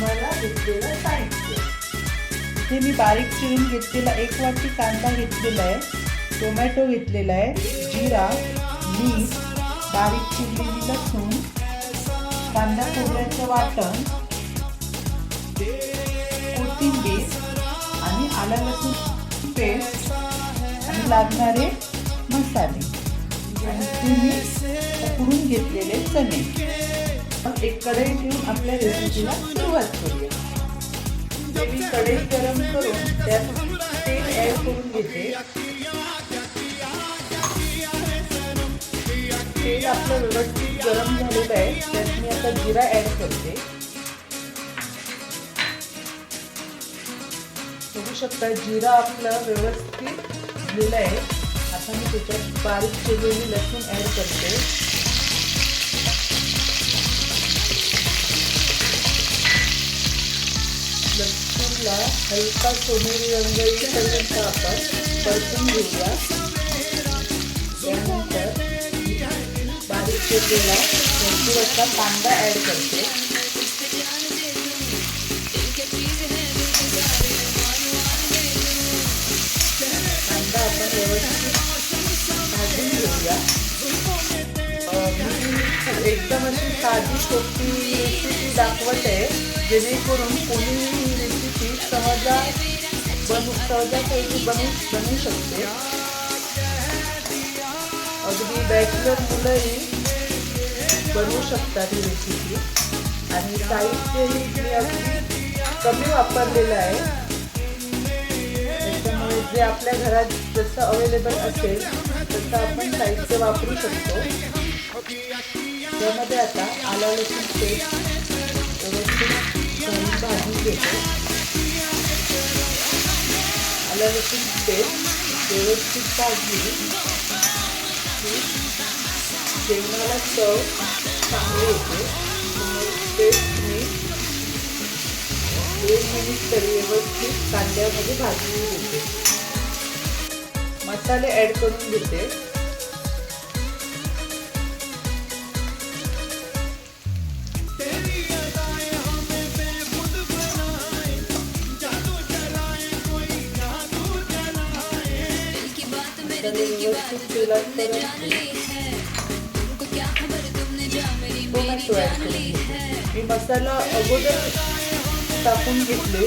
तुम्हाला घेतलेलं साहित्य. इथे मी बारीक चिरून घेतलेला 1 वाटी कांदा घेतलेला आहे, टोमॅटो घेतलेला आहे, जिरा, मीठ, बारीक चिरलेली लसूण, कांदा खोबऱ्याचं वाटण, कोथिंबीर आणि आलं लसूण पेस्ट आणि लागणारे मसाले आणि तुम्ही उकडून घेतलेले चणे. एक कढई ठेवून आपल्या रेसिपीला सुरुवात करूया. मी कढई गरम करून त्यात तेल ॲड करून घेते. तेल आपलं व्यवस्थित गरम झालेलं आहे, त्यात मी आता जिरा ॲड करते. बघू शकता जिरा आपलं व्यवस्थित झालेलं आहे. आता मी त्याच्यात बारीक चिरलेली लसूण ॲड करते. लसूणला हलका सोनेरी रंग येईपर्यंत आपण परतून घेऊया. त्यानंतर बारीक चिरलेला भरपूर असा कांदा ॲड करते. कांदा आपण व्यवस्थित भाजून घेऊया. मी एकदम अशी साधी सोपी रेसिपी दाखवत आहे, जेणेकरून कोणी ही रेसिपी सहजासहजी बनवू शकते. अगदी बॅचलर मुलंही बनवू शकतात ही रेसिपी. आणि साहित्यही मी अगदी कमी वापरलेलं आहे, त्याच्यामुळे जे आपल्या घरात जसं अवेलेबल असेल तसं आपण साहित्य वापरू शकतो. त्यामध्ये आता आलं लसूण पेस्ट व्यवस्थित भाजून घेतो. आलं लसूण पेस्ट व्यवस्थित भाजली की जेवणाला चव चांगली येते. पेस्ट मी 2 मिनिट तरी व्यवस्थित कांद्यामध्ये भाजून घेते. मसाले ॲड करून घेते. व्यवस्थित तेलात टोमॅटो ॲड करून मी मसाला अगोदर टाकून घेतले,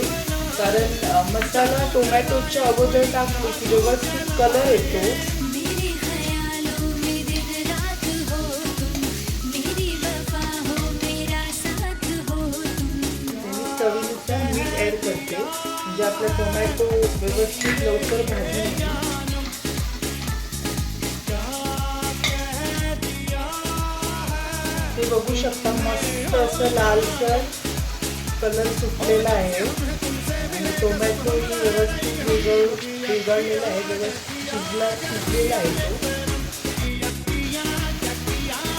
कारण मसाला टोमॅटोच्या अगोदर टाकले की व्यवस्थित कलर येतो. चवीनुसार मीठ ॲड करते, म्हणजे आपला टोमॅटो व्यवस्थित लवकर भाजून येईल. ते बघू शकता मस्त असं लालसर कलर सुटलेला आहे आणि टोमॅटो व्यवस्थित विरघळलेला आहे, व्यवस्थित शिजलेला आहे. तो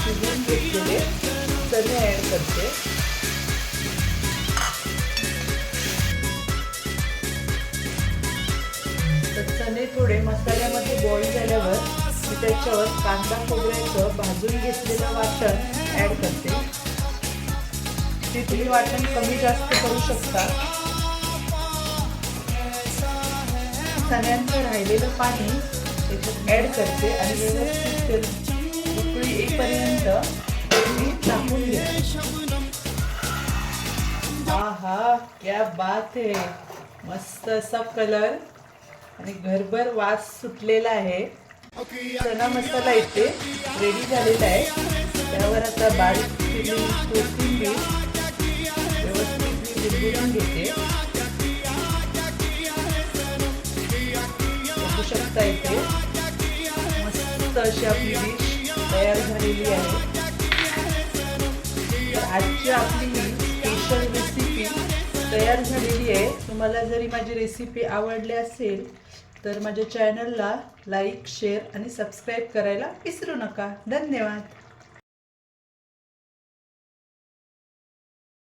शिजवून घेतलेले चणे ॲड करते. तर चणे थोडे मसाल्यामध्ये बॉईल झाल्यावर मी त्याच्यावर कांदा खोबऱ्याचं भाजून घेतलेलं वाटण ॲड करते. ते तुम्ही वाटण कमी जास्त करू शकता. चण्यांचं राहिलेलं पाणी त्याच्यात ॲड करते आणि व्यवस्थित उकळी येईपर्यंत मी टाकून घेते. आहा, क्या बात है. मस्त असा कलर आणि घरभर वास सुटलेला आहे. चना मसाला इथे रेडी झालेला आहे. त्यावर आता बारीक चिरलेली कोथिंबीर व्यवस्थित विरघळून घेते. बघू शकता इथे मस्त अशी आपली डिश तयार झालेली आहे. तर आजची आपली स्पेशल रेसिपी तयार झालेली आहे. तुम्हाला जरी माझी रेसिपी आवडली असेल तर माझ्या चॅनलला लाईक, शेअर आणि सबस्क्राईब करायला विसरू नका. धन्यवाद.